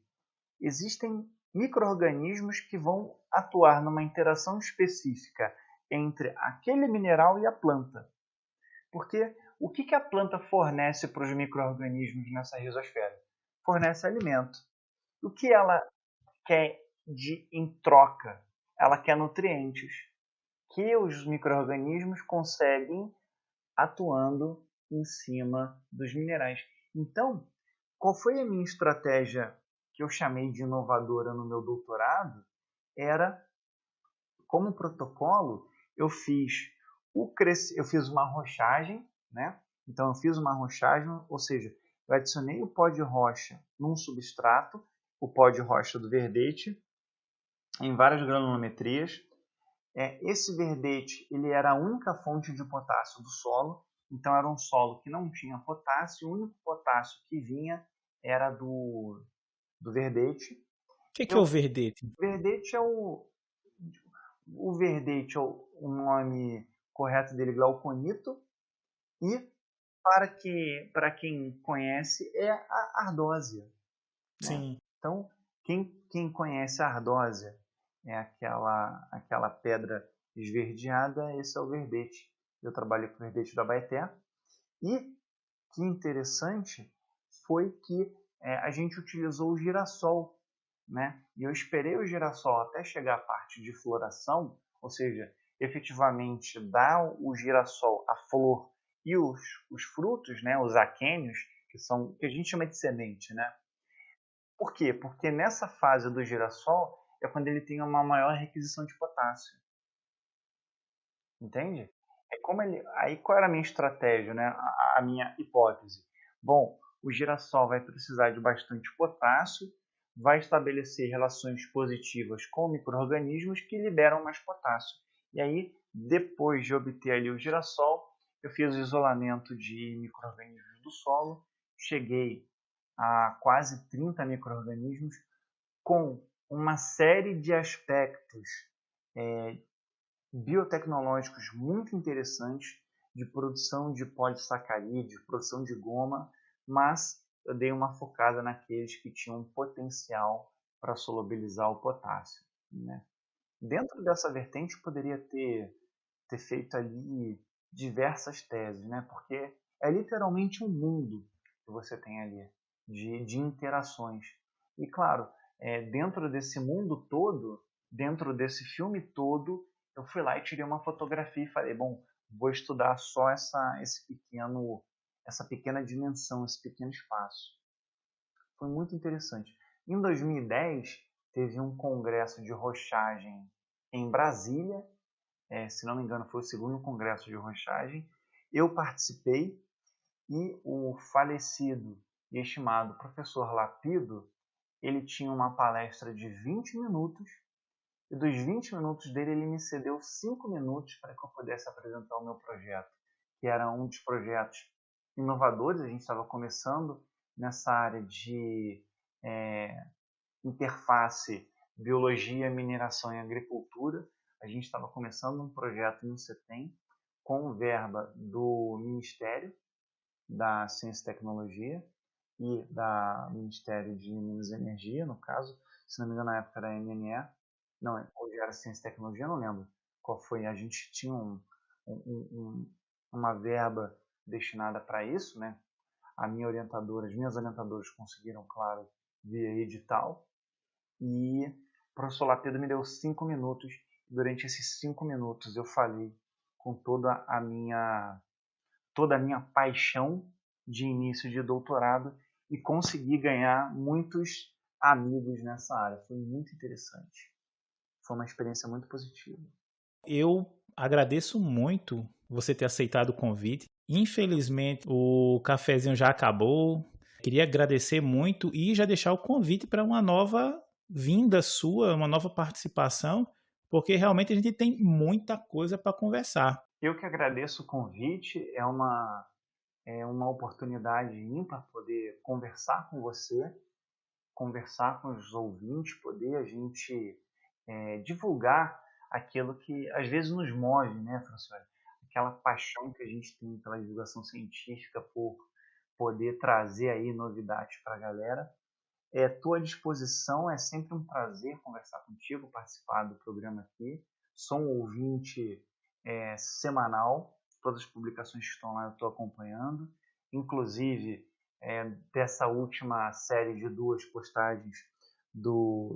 Existem micro-organismos que vão atuar numa interação específica entre aquele mineral e a planta. Porque o que a planta fornece para os micro-organismos nessa rizosfera? Fornece alimento. O que ela quer em troca? Ela quer nutrientes que os micro-organismos conseguem atuando em cima dos minerais. Então, qual foi a minha estratégia que eu chamei de inovadora no meu doutorado? Era, como protocolo, eu fiz uma rochagem, né? Então eu fiz uma rochagem, ou seja, eu adicionei o pó de rocha num substrato, o pó de rocha do verdete, em várias granulometrias. Esse verdete ele era a única fonte de potássio do solo, então era um solo que não tinha potássio, o único potássio que vinha era do verdete. O que é o verdete? Verdete é o verdete é o nome correto dele, glauconito, e para quem conhece é a ardósia, né? Sim. Então, quem conhece a ardósia é aquela pedra esverdeada, esse é o verdete. Eu trabalhei com o verdete da Abaeté. E que interessante foi que a gente utilizou o girassol, né? E eu esperei o girassol até chegar à parte de floração, ou seja, efetivamente dar o girassol, a flor e os frutos, né? Os aquênios, que a gente chama de semente, né? Por quê? Porque nessa fase do girassol é quando ele tem uma maior requisição de potássio. Entende? Aí qual era a minha estratégia, né? A minha hipótese? Bom, o girassol vai precisar de bastante potássio, vai estabelecer relações positivas com micro-organismos que liberam mais potássio. E aí, depois de obter ali o girassol, eu fiz o isolamento de micro-organismos do solo, cheguei a quase 30 micro-organismos com uma série de aspectos biotecnológicos muito interessantes, de produção de polissacarídeos, produção de goma, mas eu dei uma focada naqueles que tinham potencial para solubilizar o potássio, né? Dentro dessa vertente, eu poderia ter feito ali diversas teses, né? Porque é literalmente um mundo que você tem ali de interações. E claro, dentro desse mundo todo, dentro desse filme todo, eu fui lá e tirei uma fotografia e falei, bom, vou estudar só essa pequena dimensão, esse pequeno espaço. Foi muito interessante. Em 2010, teve um congresso de rochagem em Brasília, se não me engano foi o segundo congresso de rochagem. Eu participei e o falecido e estimado professor Lapido, ele tinha uma palestra de 20 minutos e dos 20 minutos dele ele me cedeu 5 minutos para que eu pudesse apresentar o meu projeto, que era um dos projetos inovadores. A gente estava começando nessa área de interface biologia, mineração e agricultura. A gente estava começando um projeto no CETEM com verba do Ministério da Ciência e Tecnologia e da Ministério de Minas e Energia, no caso, se não me engano na época era MNE, não, hoje era Ciência e Tecnologia, não lembro qual foi. A gente tinha uma verba destinada para isso, né? As minhas orientadoras conseguiram, claro, via edital, e o professor Lapedo me deu 5 minutos. Durante esses 5 minutos eu falei com toda a minha paixão de início de doutorado e consegui ganhar muitos amigos nessa área. Foi muito interessante. Foi uma experiência muito positiva. Eu agradeço muito você ter aceitado o convite. Infelizmente, o cafezinho já acabou. Queria agradecer muito e já deixar o convite para uma nova vinda sua, uma nova participação, porque realmente a gente tem muita coisa para conversar. Eu que agradeço o convite. É uma oportunidade ímpar poder conversar com você, conversar com os ouvintes, poder a gente divulgar aquilo que às vezes nos move, né, François? Aquela paixão que a gente tem pela divulgação científica, por poder trazer aí novidades para a galera. Tua disposição, é sempre um prazer conversar contigo, participar do programa aqui. Sou um ouvinte semanal, todas as publicações que estão lá eu estou acompanhando, inclusive dessa última série de 2 postagens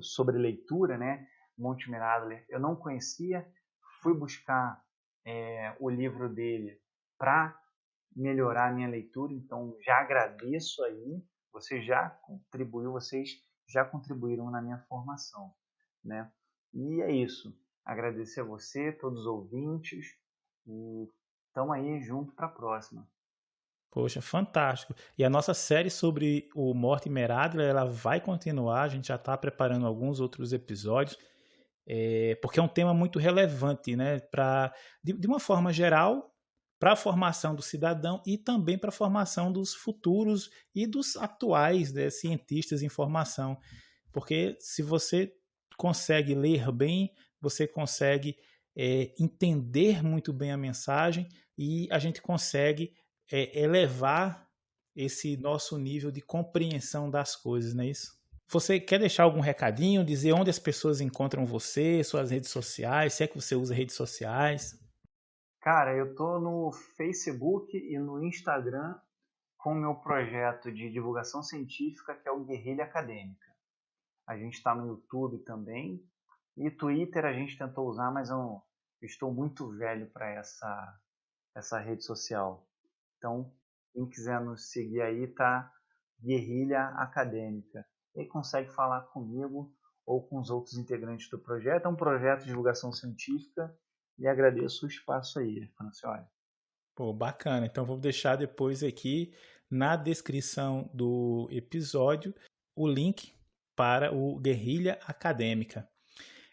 sobre leitura, né? Monty Adler, eu não conhecia, fui buscar o livro dele para melhorar a minha leitura, então já agradeço aí, vocês já contribuíram na minha formação, né? E é isso, agradecer a você, todos os ouvintes, e estamos aí junto para a próxima. Poxa, fantástico. E a nossa série sobre o Mortimer Adler, ela vai continuar, a gente já está preparando alguns outros episódios, porque é um tema muito relevante, né? De uma forma geral, para a formação do cidadão e também para a formação dos futuros e dos atuais, né, cientistas em formação. Porque se você consegue ler bem, você consegue entender muito bem a mensagem e a gente consegue elevar esse nosso nível de compreensão das coisas, não é isso? Você quer deixar algum recadinho, dizer onde as pessoas encontram você, suas redes sociais, se é que você usa redes sociais? Cara, eu tô no Facebook e no Instagram com o meu projeto de divulgação científica, que é o Guerrilha Acadêmica. A gente está no YouTube também, e Twitter a gente tentou usar, mas eu estou muito velho para essa rede social. Então, quem quiser nos seguir aí, tá Guerrilha Acadêmica. E consegue falar comigo ou com os outros integrantes do projeto. É um projeto de divulgação científica e agradeço o espaço aí, Francioli. Pô, bacana. Então, vou deixar depois aqui na descrição do episódio o link para o Guerrilha Acadêmica.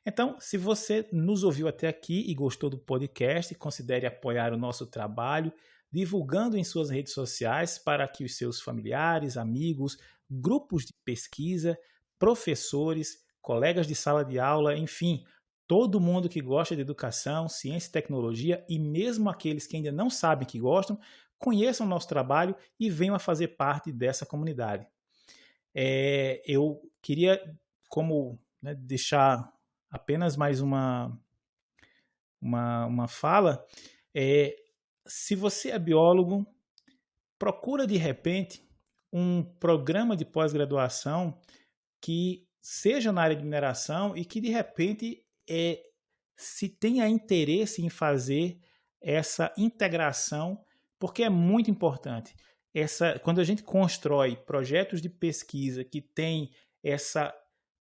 Então, se você nos ouviu até aqui e gostou do podcast, considere apoiar o nosso trabalho, divulgando em suas redes sociais para que os seus familiares, amigos, grupos de pesquisa, professores, colegas de sala de aula, enfim, todo mundo que gosta de educação, ciência e tecnologia, e mesmo aqueles que ainda não sabem que gostam, conheçam o nosso trabalho e venham a fazer parte dessa comunidade. Eu queria, deixar apenas mais uma fala. Se você é biólogo, procura de repente um programa de pós-graduação que seja na área de mineração e que de repente se tenha interesse em fazer essa integração, porque é muito importante. Quando a gente constrói projetos de pesquisa que tem essa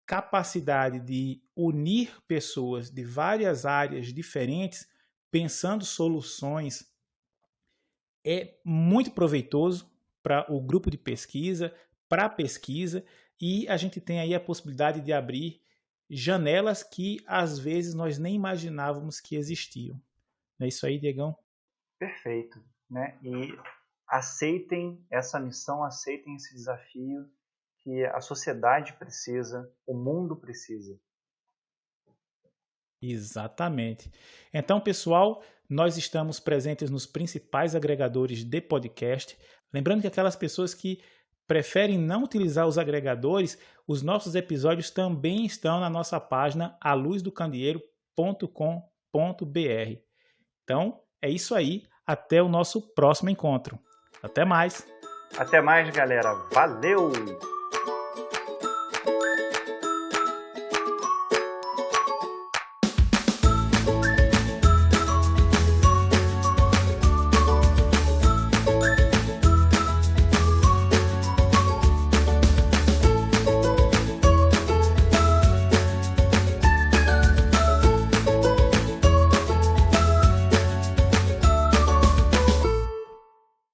capacidade de unir pessoas de várias áreas diferentes, pensando soluções, é muito proveitoso para o grupo de pesquisa, para a pesquisa, e a gente tem aí a possibilidade de abrir janelas que às vezes nós nem imaginávamos que existiam. Não é isso aí, Diegão? Perfeito, né? E aceitem essa missão, aceitem esse desafio que a sociedade precisa, o mundo precisa. Exatamente. Então, pessoal, nós estamos presentes nos principais agregadores de podcast. Lembrando que aquelas pessoas que preferem não utilizar os agregadores, os nossos episódios também estão na nossa página aluzdocandeeiro.com.br. Então, é isso aí. Até o nosso próximo encontro. Até mais. Até mais, galera. Valeu!